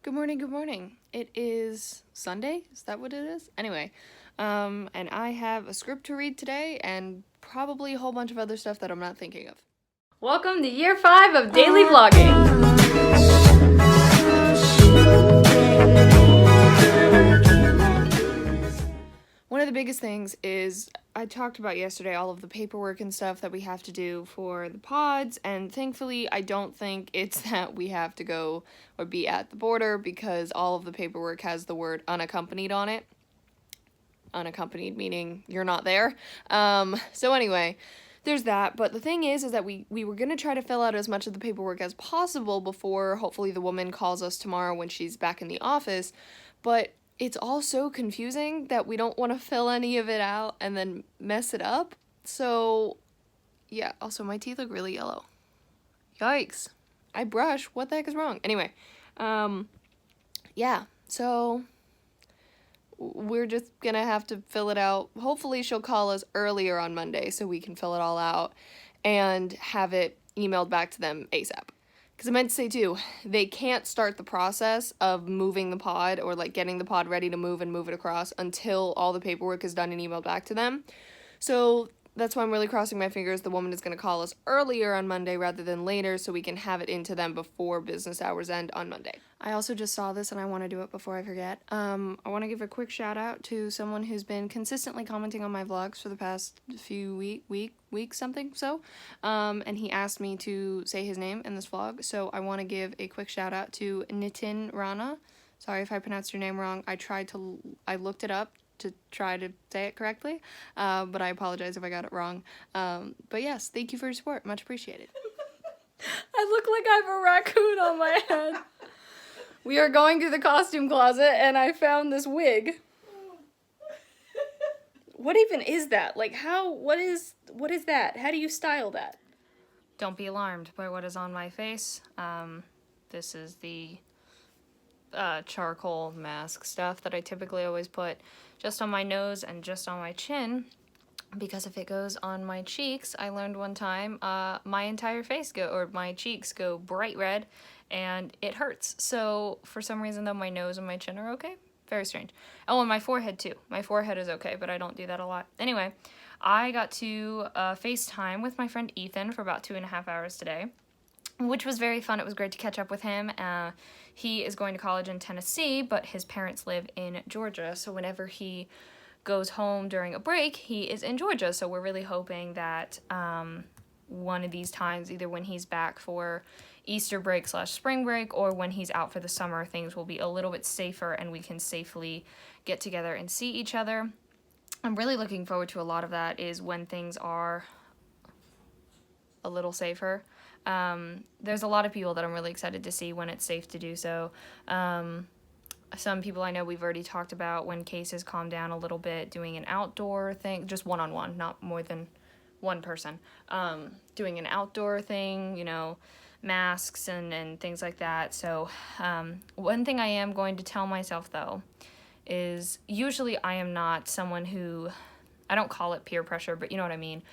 Good morning, good morning. It is Sunday? Is that what it is? Anyway, and I have a script to read today and probably a whole bunch of other stuff that I'm not thinking of. Welcome to year 5 of daily vlogging. One of the biggest things is I talked about yesterday all of the paperwork and stuff that we have to do for the pods, and thankfully I don't think it's that we have to go or be at the border because all of the paperwork has the word unaccompanied on it. Unaccompanied meaning you're not there. So anyway, there's that. But the thing is that we were going to try to fill out as much of the paperwork as possible before hopefully the woman calls us tomorrow when she's back in the office. But it's all so confusing that we don't want to fill any of it out and then mess it up. So, yeah. Also, my teeth look really yellow. Yikes. I brush. What the heck is wrong? Anyway, yeah. So we're just gonna have to fill it out. Hopefully she'll call us earlier on Monday so we can fill it all out and have it emailed back to them ASAP. Because I meant to say too, they can't start the process of moving the pod or like getting the pod ready to move and move it across until all the paperwork is done and emailed back to them. So that's why I'm really crossing my fingers the woman is going to call us earlier on Monday rather than later so we can have it into them before business hours end on Monday. I also just saw this and I want to do it before I forget. I want to give a quick shout out to someone who's been consistently commenting on my vlogs for the past few weeks something so. And he asked me to say his name in this vlog, so I want to give a quick shout out to Nitin Rana. Sorry if I pronounced your name wrong. I looked it up to try to say it correctly, but I apologize if I got it wrong. But yes, thank you for your support. Much appreciated. I look like I have a raccoon on my head. We are going through the costume closet and I found this wig. What even is that? Like what is that? How do you style that? Don't be alarmed by what is on my face. This is the charcoal mask stuff that I typically always put just on my nose and just on my chin, because if it goes on my cheeks, I learned one time, my entire face my cheeks go bright red and it hurts. So for some reason though, my nose and my chin are okay. Very strange. Oh, and my forehead too. My forehead is okay, but I don't do that a lot. Anyway, I got to FaceTime with my friend Ethan for about 2.5 hours today, which was very fun. It was great to catch up with him. He is going to college in Tennessee, but his parents live in Georgia, so whenever he goes home during a break, he is in Georgia, so we're really hoping that one of these times, either when he's back for Easter break / spring break, or when he's out for the summer, things will be a little bit safer and we can safely get together and see each other. I'm really looking forward to a lot of that is when things are a little safer. There's a lot of people that I'm really excited to see when it's safe to do so. Some people I know we've already talked about when cases calm down a little bit, doing an outdoor thing, just one-on-one, not more than one person. Doing an outdoor thing, masks and things like that. So one thing I am going to tell myself though is usually I am not someone who, I don't call it peer pressure, but you know what I mean.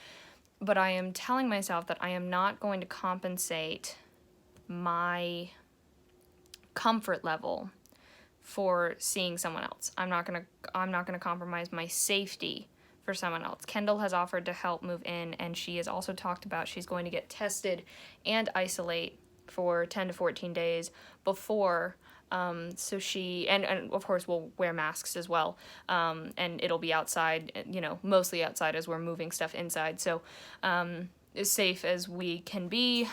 But I am telling myself that I am not going to compensate my comfort level for seeing someone else. I'm not gonna compromise my safety for someone else. Kendall has offered to help move in, and she has also talked about she's going to get tested and isolate for 10 to 14 days before. So she, and of course we'll wear masks as well, and it'll be outside, mostly outside as we're moving stuff inside, so as safe as we can be,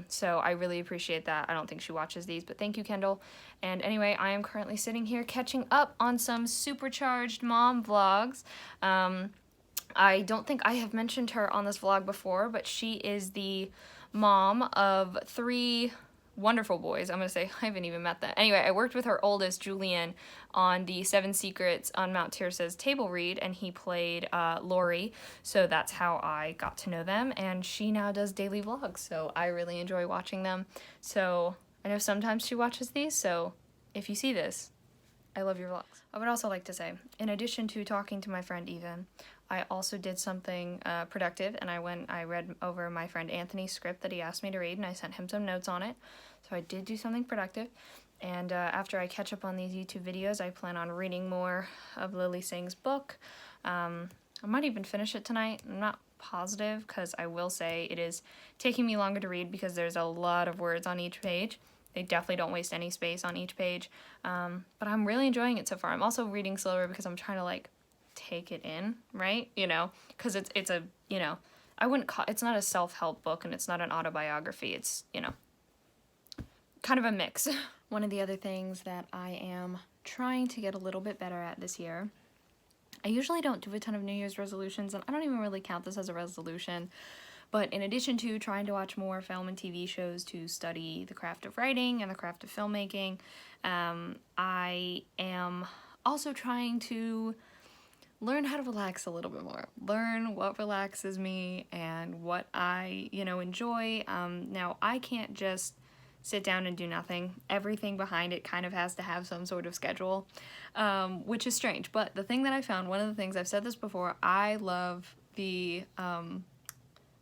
so I really appreciate that. I don't think she watches these, but thank you, Kendall. And anyway, I am currently sitting here catching up on some supercharged mom vlogs. I don't think I have mentioned her on this vlog before, but she is the mom of 3 wonderful boys. I'm gonna say I haven't even met them. Anyway, I worked with her oldest, Julian, on the 7 Secrets on Mount Tirsa's table read, and he played Lori, so that's how I got to know them, and she now does daily vlogs, so I really enjoy watching them. So I know sometimes she watches these, so if you see this, I love your vlogs. I would also like to say, in addition to talking to my friend Ethan, I also did something productive, and I read over my friend Anthony's script that he asked me to read, and I sent him some notes on it. So I did do something productive. And after I catch up on these YouTube videos, I plan on reading more of Lily Singh's book. I might even finish it tonight. I'm not positive, because I will say it is taking me longer to read because there's a lot of words on each page. They definitely don't waste any space on each page. But I'm really enjoying it so far. I'm also reading slower because I'm trying to, like, take it in, right? You know, because it's a, you know, I wouldn't call, it's not a self-help book and it's not an autobiography. It's, you know, kind of a mix. One of the other things that I am trying to get a little bit better at this year, I usually don't do a ton of New Year's resolutions, and I don't even really count this as a resolution, but in addition to trying to watch more film and TV shows to study the craft of writing and the craft of filmmaking, I am also trying to learn how to relax a little bit more. Learn what relaxes me and what I, you know, enjoy. Now, I can't just sit down and do nothing. Everything behind it kind of has to have some sort of schedule, which is strange. But the thing that I found, one of the things, I've said this before, I love the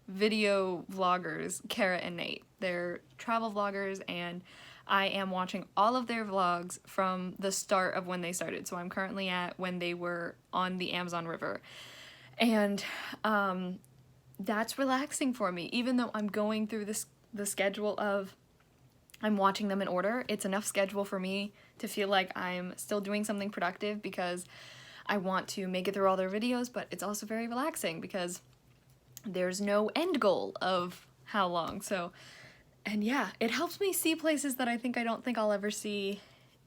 video vloggers, Kara and Nate. They're travel vloggers, and I am watching all of their vlogs from the start of when they started. So I'm currently at when they were on the Amazon River. And that's relaxing for me. Even though I'm going through the schedule of I'm watching them in order, it's enough schedule for me to feel like I'm still doing something productive because I want to make it through all their videos, but it's also very relaxing because there's no end goal of how long. So, and yeah, it helps me see places that I don't think I'll ever see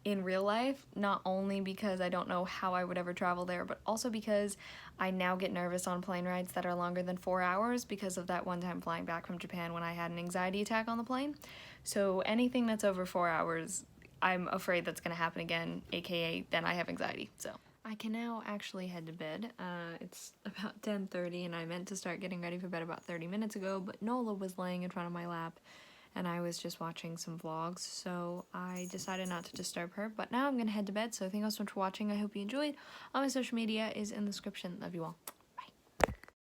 in real life, not only because I don't know how I would ever travel there, but also because I now get nervous on plane rides that are longer than 4 hours because of that one time flying back from Japan when I had an anxiety attack on the plane. So anything that's over 4 hours, I'm afraid that's going to happen again, aka then I have anxiety. So I can now actually head to bed. It's about 10:30 and I meant to start getting ready for bed about 30 minutes ago, but Nola was laying in front of my lap and I was just watching some vlogs, so I decided not to disturb her. But now I'm gonna head to bed, so thank you all so much for watching. I hope you enjoyed. All my social media is in the description. Love you all.